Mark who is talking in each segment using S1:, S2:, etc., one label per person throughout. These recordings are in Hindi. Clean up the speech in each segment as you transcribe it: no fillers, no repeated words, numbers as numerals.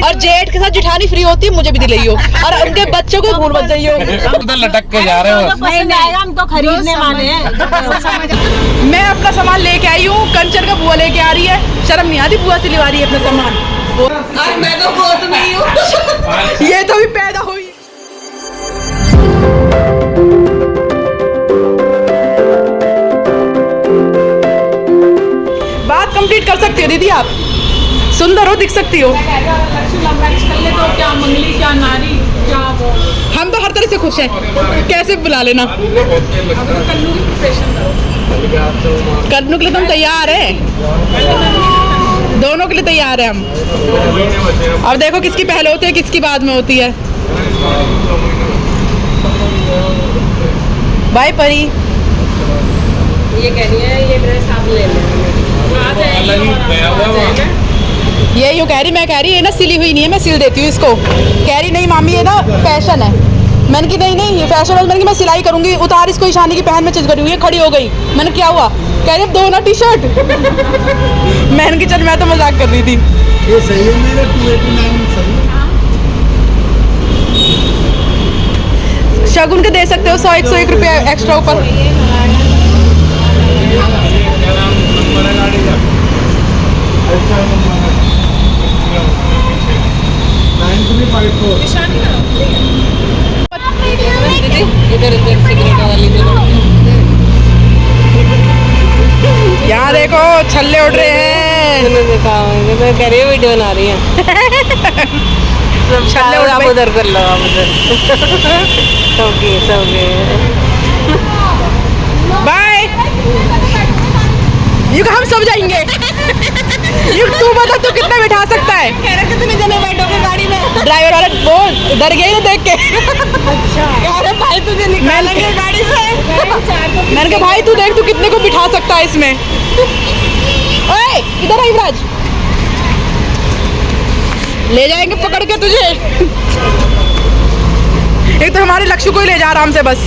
S1: और जेठ के साथ जेठानी फ्री होती है, मुझे भी दिलाइयो और उनके बच्चों को भूल मत जाइयो।
S2: तो लटक के जा रहे हो।
S3: नहीं आएगा, हम तो खरीदने वाले हैं।
S1: मैं अपना सामान लेके आई हूँ, कंचन का बुआ लेके आ रही है। शर्म नहीं आती, बुआ से लिवा रही है अपना सामान। मैं तो बहुत नहीं हूँ। ये तो भी पैदा हुई। बात कंप्लीट कर सकती हो दीदी आप, सुंदर हो, दिख सकती हो।
S3: क्या मंगली, क्या नारी, क्या वो।
S1: हम तो हर तरह से खुश हैं, कैसे बुला लेना। कन्नू के लिए तो हम तैयार हैं, दोनों के लिए तैयार हैं हम। अब देखो किसकी पहले होती है, किसकी बाद में होती है। बाय परी।
S3: ये कह रही है ये ड्रेस आप ले लें।
S1: ये यूँ कह रही, मैं कह रही ये ना सिली हुई नहीं है, मैं सिल देती हूँ इसको। कह रही नहीं मामी ये ना फैशन है। मैंने कि नहीं ये फैशन है। मैंने कि मैं सिलाई करूंगी, उतार इसको ईशानी की पहन में चेंज करी हुई है, खड़ी हो गई। मैंने क्या हुआ, कह रही अब दो ना टी शर्ट। मैंने कि चल, मैं तो मजाक कर रही थी।
S4: ये सही है मेरा 289 सही।
S1: शगुन के दे सकते हो 100-101 रुपया एक्स्ट्रा ऊपर। यहाँ देखो छल्ले उड़ रहे हैं।
S3: मैं कह रही हूँ वीडियो बना रही है।
S1: छल्ले
S3: आप उधर कर लो, आप उधर। सबके
S1: बाय। ये हम सब जाएंगे। ये तू बता, तू कितना बिठा सकता है?
S3: कह रहे कितने जने बैठोगे गाड़ी में?
S1: ड्राइवर वाला बोल डर गया ना देख के।
S3: अच्छा कह रहे भाई तुझे निकालेंगे गाड़ी से।
S1: मैंने कहा भाई तू देख, तू कितने को बिठा सकता है इसमें। ओए इधर आ युवराज, ले जाएंगे पकड़ के तुझे। एक तो हमारे लक्ष्य को ही ले जा आराम से, बस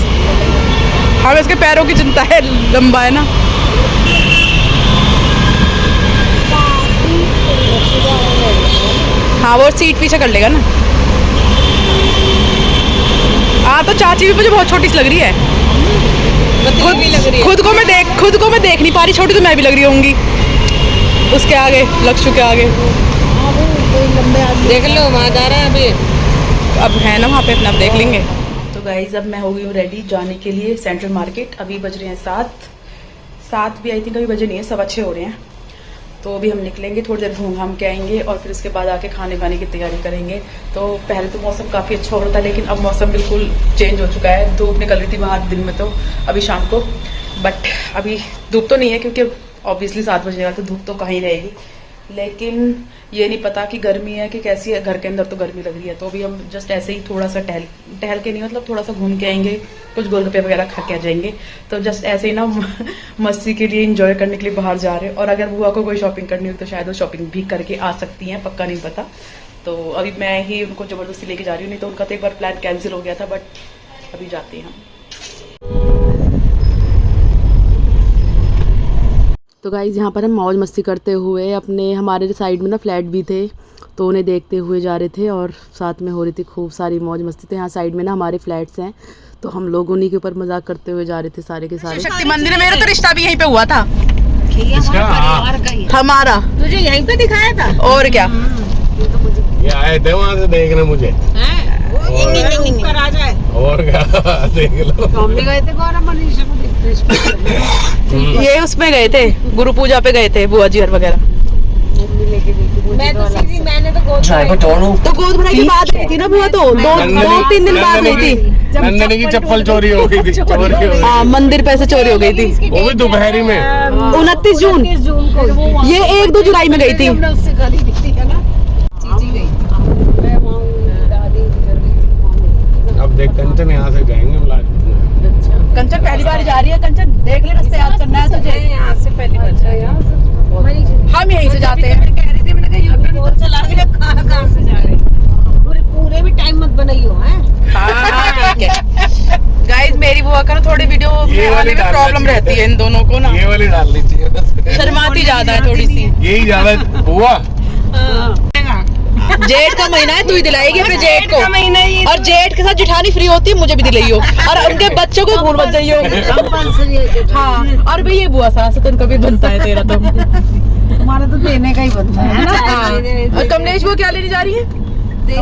S1: हमें इसके पैरों की चिंता है, लंबा है ना। हाँ वो सीट पीछे कर लेगा ना। तो चाची भी मुझे बहुत छोटी सी लग रही है। खुद को मैं देख नहीं पा रही, छोटी तो मैं भी लग रही होंगी उसके आगे, लक्ष्य के आगे।
S3: देख लो वहाँ जा रहा है अभी,
S1: अब है ना वहाँ पे, अपना देख लेंगे। तो गाइज अब मैं हो गई हूँ रेडी जाने के लिए सेंट्रल मार्केट। अभी बज रहे हैं 7 भी आई थिंक अभी बजे नहीं है, 6:15 हो रहे हैं। तो अभी हम निकलेंगे, थोड़ी देर घूम घाम के आएंगे और फिर उसके बाद आके खाने पाने की तैयारी करेंगे। तो पहले तो मौसम काफ़ी अच्छा हो रहा था, लेकिन अब मौसम बिल्कुल चेंज हो चुका है। धूप निकल रही थी बाहर दिन में, तो अभी शाम को, बट अभी धूप तो नहीं है क्योंकि ऑब्वियसली 7 बजने वाला, तो धूप तो कहीं रहेगी। लेकिन ये नहीं पता कि गर्मी है कि कैसी है, घर के अंदर तो गर्मी लग रही है। तो अभी हम जस्ट ऐसे ही थोड़ा सा टहल के नहीं, मतलब थोड़ा सा घूम के आएंगे, कुछ गोलगप्पे वगैरह खा के आ जाएंगे। तो जस्ट ऐसे ही ना मस्ती के लिए, एंजॉय करने के लिए बाहर जा रहे हैं। और अगर बुआ को कोई शॉपिंग करनी हो तो शायद वो शॉपिंग भी करके आ सकती हैं, पक्का नहीं पता। तो अभी मैं ही उनको ज़बरदस्ती लेके जा रही हूँ, नहीं तो उनका तो एक बार प्लान कैंसिल हो गया था। बट अभी जाते हैं हम। तो गाइज़ यहाँ पर हम मौज मस्ती करते हुए अपने, हमारे साइड में ना फ्लैट भी थे, तो उन्हें देखते हुए जा रहे थे और साथ में हो रही थी खूब सारी मौज मस्ती। तो यहाँ साइड में ना हमारे फ्लैट्स हैं, तो हम लोग उन्हीं के ऊपर मजाक करते हुए जा रहे थे सारे के सारे। शक्ति मंदिर में मेरा तो रिश्ता भी यहीं पे हुआ था हमारा।
S3: तुझे यहीं पे दिखाया था
S1: और क्या,
S2: ये आए थे वहाँ से देखने मुझे।
S3: आ जाए
S2: और क्या देख लो।
S3: हमने गए थे गौरव मनीषा को देखते।
S1: ये उसमें गए थे, गुरु पूजा पे गए थे बुआ जी और वगैरह।
S3: मैं तो सीधी, मैंने तो गोद
S1: भराई की बात गई थी ना बुआ, तो 2-3 दिन बाद गई थी।
S2: नंदनी की चप्पल चोरी हो गई थी, चोरी हो गई।
S1: हाँ मंदिर पे से चोरी हो गई थी,
S2: वो भी दोपहरी में।
S1: 29 जून को। ये 1-2 जुलाई में गई थी।
S2: अब देख कंचन यहाँ से जाएंगे हम लास्ट।
S1: कंचन पहली बार जा रही है। कंचन देख ले, रास्ते याद करना है तुझे।
S3: यहाँ से पहली बार
S1: हम यहीं से जाते हैं।
S3: कह रही थी, मैंने कहा चला रही है, कहाँ से जा रहे पूरे भी टाइम मत बनाइयो हैं।
S1: ठीक है गाइस, मेरी बुआ का ना थोड़ी वीडियो बनाने में प्रॉब्लम रहती है इन दोनों को ना।
S2: ये वाली डालनी चाहिए,
S1: शर्माती ज्यादा है थोड़ी सी।
S2: यही ज्यादा बुआ।
S1: जेठ का महीना है, तू ही दिलाएगी अपने जेठ को।
S3: महीना ही
S1: और जेठ के साथ जेठानी फ्री होती है, मुझे भी दिलाइयो और उनके बच्चों को भूल मत जाइयो।
S3: कंपल्सरी है।
S1: हाँ, और भाई ये बुआ सास तो कभी बनता है तेरा तो।
S3: हमारा तो देने का ही बनता है ना।
S1: हाँ। और कमलेश वो क्या लेने जा रही है?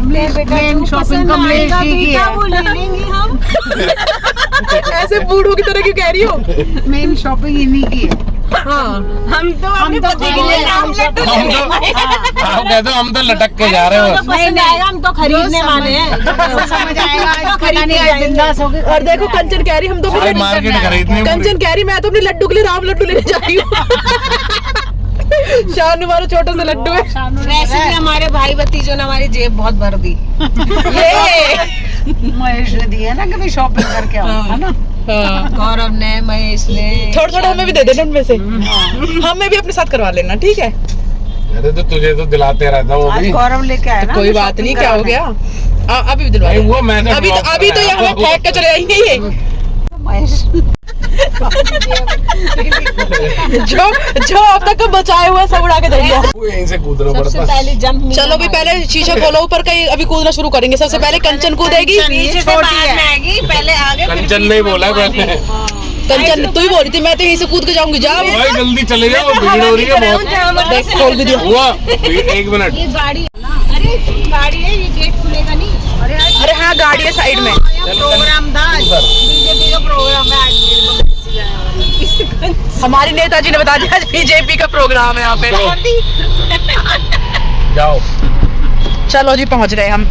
S3: मेन शॉपिंग कमलेश की है, वो ले लेंगे हम।
S1: ऐसे बूढ़ों की तरह क्यों कह रही हो?
S3: मेन शॉपिंग इन्हीं की है।
S1: हाँ,
S3: हम तो पति के लिए नाम लड्डू
S2: आप कह दो हम तो लटक के जा रहे हो।
S3: नहीं नहीं, हम तो खरीदने वाले हैं। समझ आएगा, खरीदने बिंदास होगी।
S1: और देखो कंचन कह रही हम तो
S2: भाई मार्केट खरीदनी
S1: कंचन कह रही मैं तो अपने लड्डू के लिए राम लड्डू लेने जा रही हूँ। शानू हमारा छोटा सा लड्डू है।
S3: वैसे भी हमारे भाई भतीजों ने हमारी जेब बहुत भर दी। महेश ने दी है ना, कभी शॉपिंग करके आओ, है ना। गौरव ने, महेश ने,
S1: थोड़ा थोड़ा हमें भी दे देना उनमें से। हमें भी अपने साथ करवा लेना, ठीक है?
S2: अरे तो तुझे तो दिलाते रहता हूँ
S3: आज गौरव लेके आया ना।
S1: कोई बात नहीं, क्या हो गया? अभी भी दिलवा।
S2: वो मैं
S1: अभी तो ये हमें फेंक के चले जाएंगे ये।
S3: महेश
S1: जो अब तक बचाए हुए सब उड़ा के दे दिया।
S2: वो यहीं से कूदना
S3: सबसे
S2: पड़ता।
S3: पहले जंप।
S1: चलो भी पहले शीशा खोलो ऊपर का, अभी कूदना शुरू करेंगे। सबसे पहले कंचन कूदेगी,
S3: पीछे से बाद में आएगी, पहले आगे फिर
S2: कंचन नहीं बोला मैंने।
S1: कंचन तू ही बोल रही थी, मैं तो यहीं से कूद के जाऊंगी। जाओ
S2: भाई जल्दी चले जाओ, भीड़ हो रही है बहुत।
S1: देख खोल भी दिया।
S2: हुआ 1 मिनट।
S3: ये गाड़ी है ना, अरे गाड़ी है, ये गेट खुलेगा नहीं।
S1: अरे हाँ, गाड़ी है साइड में।
S3: प्रोग्राम था, बीजेपी का प्रोग्राम है आज।
S1: हमारी नेताजी ने बता दिया आज बीजेपी का प्रोग्राम है यहाँ पे।
S2: जाओ
S1: चलो जी, पहुँच रहे हम।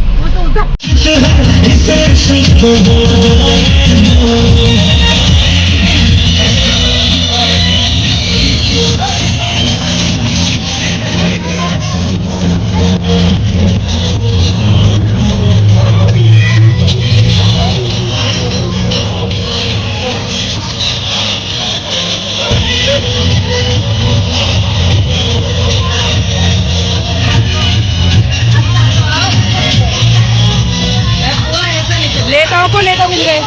S1: नेताओं को नेता मिल गए।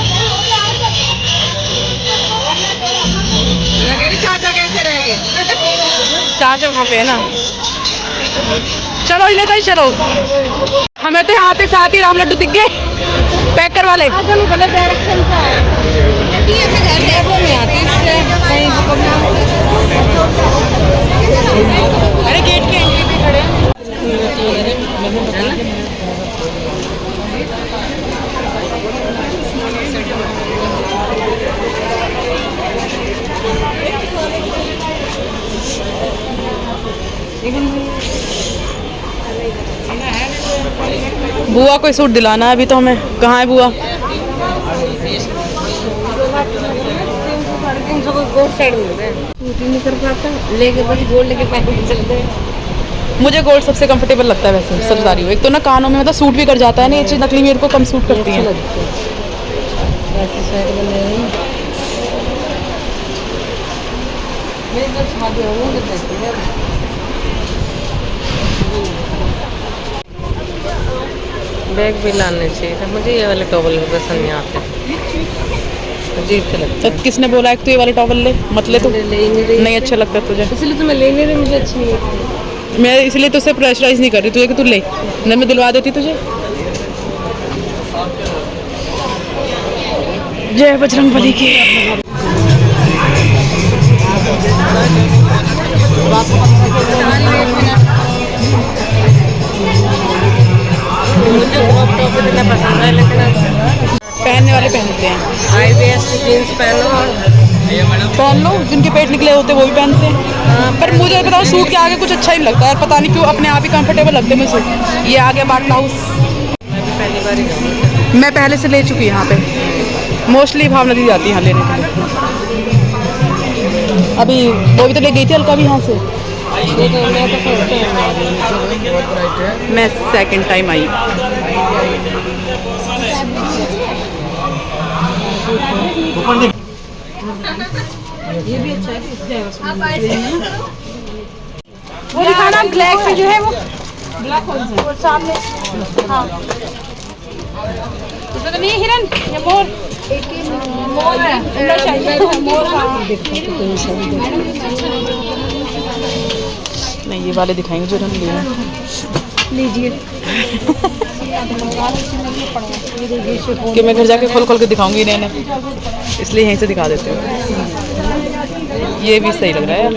S3: चाचा कैसे रहेंगे?
S1: चाचा वहाँ पे है ना। चलो ही नेता ही चलो। हमें तो यहाँ पे साथ ही राम लड्डू दिख गए, पैक करवा ले।
S3: गलत डायरेक्शन से आए।
S1: अरे गेट के एंट्री पे खड़े हैं। बुआ कोई सूट दिलाना है अभी तो हमें। कहाँ है बुआ? मुझे गोल्ड सबसे कंफर्टेबल लगता है वैसे, सच बता रही हूँ। एक तो ना कानों में मतलब सूट भी कर जाता है ना, ये चीज नकली मेरे को कम सूट करती है।
S5: बैग भी लाने चाहिए था मुझे। ये वाले टॉवल पसंद नहीं आते, अजीब से लगता
S1: तो किसने बोला है कि तू ये वाले टॉवल ले? मत ले, तो
S5: है। ले नहीं रही,
S1: नहीं अच्छा लगता तुझे,
S5: इसलिए तो मैं ले नहीं रही, मुझे अच्छी नहीं लगती।
S1: मैं इसलिए तुझसे प्रेशराइज नहीं कर रही तुझे कि तू ले, नहीं मैं दिलवा देती तुझे। जय बजरंगबली की।
S5: मुझे क्रॉप टॉप इतना पसंद है, लेकिन
S1: पहनने वाले पहनते हैं।
S5: हाई वेस्ट जीन्स पहनो और
S1: पहन लो, जिनके पेट निकले होते हैं वो भी पहनते हैं। पर मुझे बताओ सूट के आगे कुछ अच्छा नहीं लगता है, पता नहीं क्यों, अपने आप ही कंफर्टेबल लगते हैं मुझे सूट। ये आ गया बाटा हाउस,
S5: मैं भी पहली बार ही जाऊँगी।
S1: मैं पहले से ले चुकी यहाँ पे, मोस्टली भावना दी जाती है यहाँ लेने के लिए। अभी वो भी तो ले गई थी अलका भी यहाँ से। मैं सेकंड टाइम आई। ये भी अच्छा है, वो दिखाना ब्लैक में जो है वो ब्लैक कौन सा वो सामने। हाँ उसमें तो नहीं है हिरन, ये मोर, मोर है, मोर नहीं, ये वाले दिखाएंगे जो हम लिए हैं।
S3: लीजिए।
S1: कि मैं घर जाके खोल खोल के दिखाऊंगी इन्हें, इसलिए यहीं से दिखा देती हूँ। ये भी सही लग रहा है यार।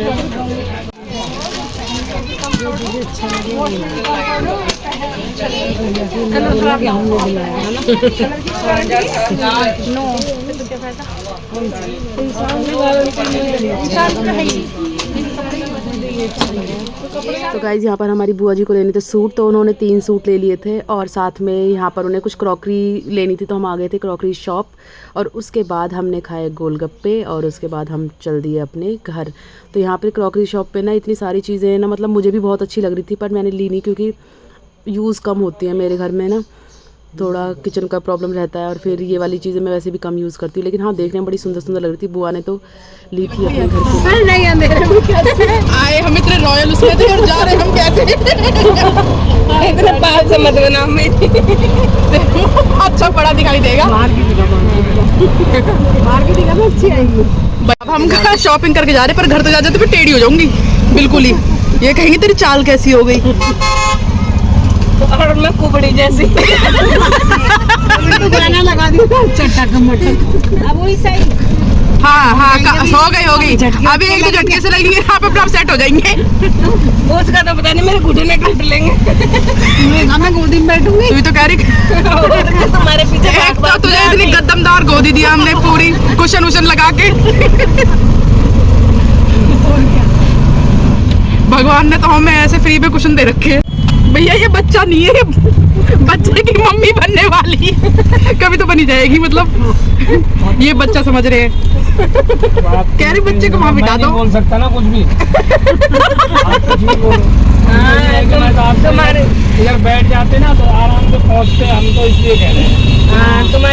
S1: तो गाइज यहाँ पर हमारी बुआ जी को लेने थे सूट, तो उन्होंने 3 सूट ले लिए थे और साथ में यहाँ पर उन्हें कुछ क्रॉकरी लेनी थी, तो हम आ गए थे क्रॉकरी शॉप। और उसके बाद हमने खाए गोलगप्पे और उसके बाद हम चल दिए अपने घर। तो यहाँ पर क्रॉकरी शॉप पे ना इतनी सारी चीज़ें ना, मतलब मुझे भी बहुत अच्छी लग रही थी पर मैंने ली नहीं, क्योंकि यूज़ कम होती है मेरे घर में ना, थोड़ा किचन का प्रॉब्लम रहता है और फिर ये वाली चीज़ें मैं वैसे भी कम यूज़ करती हूँ। लेकिन हाँ, देखने में बड़ी सुंदर सुंदर लग रही थी। बुआ ने तो ली थी अपने घर से।
S3: नहीं अंधेरे में कैसे
S1: आए हम इतने रॉयल उसमें थे और जा रहे हम कैसे?
S3: इतने पास से मत बना में।
S1: अच्छा बड़ा दिखाई देगा।
S3: मार्केटिंग में अच्छी आएगी।
S1: अब हम शॉपिंग करके जा रहे हैं, पर घर तो जा जाते फिर टेढ़ी हो जाऊंगी बिल्कुल ही। ये कहेंगे तेरी चाल कैसी हो गई।
S3: और मैं कुबड़ी जैसी। तो गाना लगा दिया था चट्टा कमटर। अब वही सही।
S1: हाँ हो गई। अभी एक दो झटके से लगेंगे, आप अपना सेट हो जाएंगे।
S3: उसका तो पता नहीं, मेरे घुटने काट लेंगे। मैं गोदी में बैठूंगी।
S1: तू तो कह रही
S3: तुम्हारे पीछे
S1: एक तो तुझे इतनी गद्दमदार गोदी दिया हमने, पूरी कुशन वुशन लगा के। भगवान ने तो हमें ऐसे फ्री में कुशन दे रखे हैं। भैया ये बच्चा नहीं है, बच्चे की मम्मी बनने वाली कभी तो बनी जाएगी, मतलब ये बच्चा समझ रहे हैं। कह रहे बच्चे को वहाँ बिठा दो।
S2: बोल सकता ना कुछ भी।
S3: तुम्हारे
S2: इधर बैठ जाते ना तो आराम से पहुँचते, हम तो इसलिए कह रहे हैं।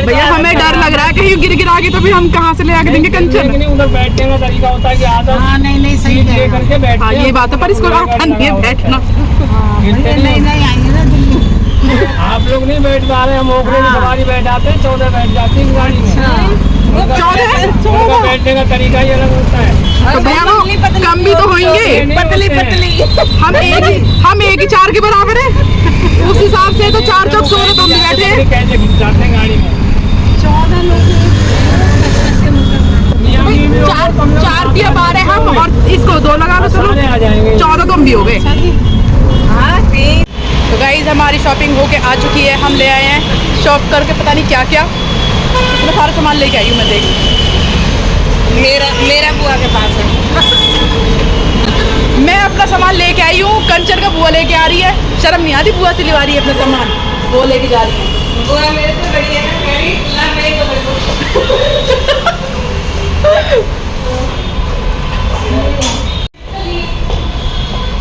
S1: भैया हमें डर लग रहा है कहीं गिर गिरा के तो फिर हम कहाँ से ले आके देंगे कंचन।
S2: उधर बैठने का तरीका होता है कि आधा
S3: नहीं सही
S2: ले करके बैठते
S1: हाँ ये बात है, पर इसको आता नहीं है बैठना।
S3: नहीं आएंगे ना दिल्ली।
S2: आप लोग नहीं बैठ पा रहे, हम ओखले में सवारी बैठाते हैं, 14 बैठ जाती है गाड़ी में। 14 बैठने का तरीका ही अलग होता है।
S1: तो भैया वो कम भी तो होंगे,
S3: पतली
S1: हम एक ही 4 के बराबर है, उस हिसाब से तो 4 चौक 16 तो हम बैठे हैं।
S2: कैसे घुस जाते हैं गाड़ी में?
S3: 14 लोग
S1: 4 की 12 हम और इसको 2 लगा लो, चलो
S2: आ जाएंगे।
S1: 14 तो हम भी हो गए। तो गाइज हमारी शॉपिंग होके आ चुकी है, हम ले आए हैं शॉप करके पता नहीं क्या क्या, उसमें सारा सामान लेके आई हूँ मैं। देख
S3: मेरा बुआ के पास है।
S1: मैं अपना सामान लेके आई हूँ, कंचन का बुआ लेके आ रही है। शर्म नहीं आती, बुआ से लिवा रही है अपना सामान, वो लेके जा रही है।
S3: बुआ मेरे से बड़ी है ना, मेरी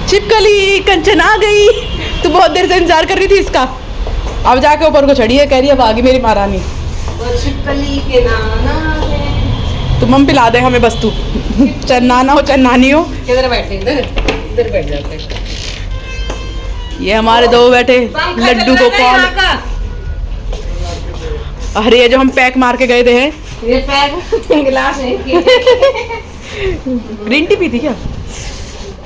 S1: छिपकली कंचन आ गई। तू बहुत देर से इंतजार कर रही थी इसका, अब जाके ऊपर को चढ़ी है, कह रही है अब आगे मेरी महारानी।
S3: छिपकली के नाना है।
S1: तो मम पिला दे हमें बस, तू चाहे नाना हो चाहे नानी हो।
S3: किधर बैठे? इधर बैठ जाते हैं।
S1: ये हमारे 2 बैठे लड्डू को कॉल। अरे ये जो हम पैक मार के गए थे,
S3: ये पैक गिलास है।
S1: ग्रीन टी पी थी क्या?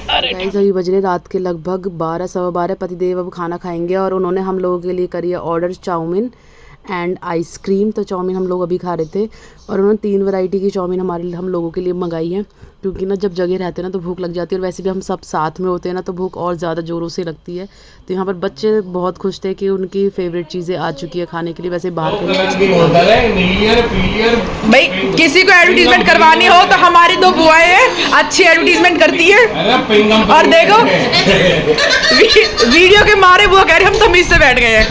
S6: गाइस अभी बज रहे रात के लगभग 12 सवा 12। पतिदेव अब खाना खाएंगे और उन्होंने हम लोगों के लिए करी है ऑर्डर चाउमीन एंड आइसक्रीम। तो चाउमीन हम लोग अभी खा रहे थे और उन्होंने 3 वैरायटी की चाउमीन हम लोगों के लिए मंगाई है, क्योंकि ना जब जगह रहते हैं ना तो भूख लग जाती है, और वैसे भी हम सब साथ में होते हैं ना तो भूख और ज़्यादा ज़ोरों से लगती है। तो यहाँ पर बच्चे बहुत खुश थे कि उनकी फेवरेट चीज़ें आ चुकी है खाने के लिए। वैसे बाहर
S1: भाई किसी को एडवर्टीजमेंट करवानी हो तो हमारी 2 बुआएं हैं, अच्छी एडवर्टीजमेंट करती है। और देखो वीडियो के मारे बुआ कह रही हम तमीज से बैठ गए हैं।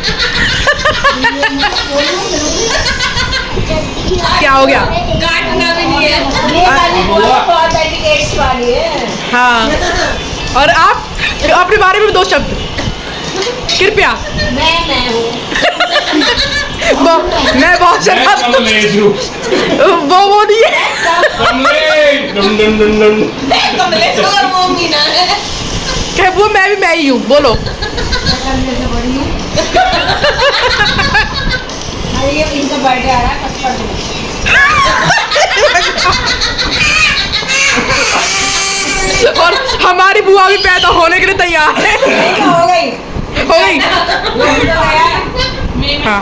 S1: क्या हो गया?
S3: काटना भी नहीं है। ये वाली बुआ बहुत एटिकेट्स वाली है।
S1: हाँ, और आप अपने बारे में 2 शब्द कृपया।
S3: मैं हूँ।
S1: मैं बहुत शर्माती हूँ। वो नहीं है।
S3: कमलेश और वो मीना है।
S1: क्या वो मैं ही हूँ, बोलो।
S3: ये इनका बर्थडे आ रहा है,
S1: और हमारी बुआ भी पैदा होने के लिए तैयार है।
S3: हो गई।
S1: हो गई। हाँ,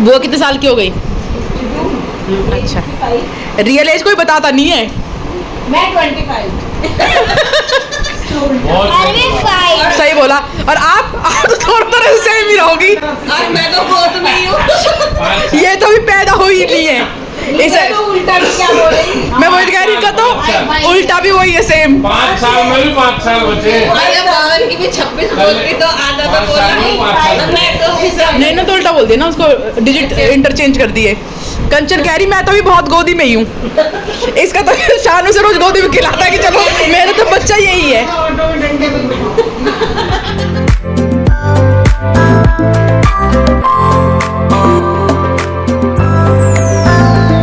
S1: वो कितने साल की हो गई? अच्छा, रियल एज कोई बताता नहीं है।
S3: मैं 25।
S1: सही बोला। और आप तो थोड़ा तरह से सेम ही रहोगी।
S3: और मैं तो बहुत नहीं हूँ।
S1: ये तो भी पैदा हुई नहीं है इसे।
S3: उल्टा भी क्या बोल रही?
S1: मैं वही कह रही, इनका तो उल्टा भी वही है, सेम।
S2: 5 साल में भी 5 साल बचे।
S3: अरे बावन की भी 26 बोलती तो आधा तो बोला नहीं। मैं तो हिसाब
S1: नहीं ना, तो उल्टा बोल दिया ना, उसको डिजिट इंटरचेंज कर दिए। कंचन कह रही मैं तो भी बहुत गोदी में ही हूँ। इसका तो शानू से रोज गोदी में खिलाता है कि चलो मेरा तो बच्चा यही है।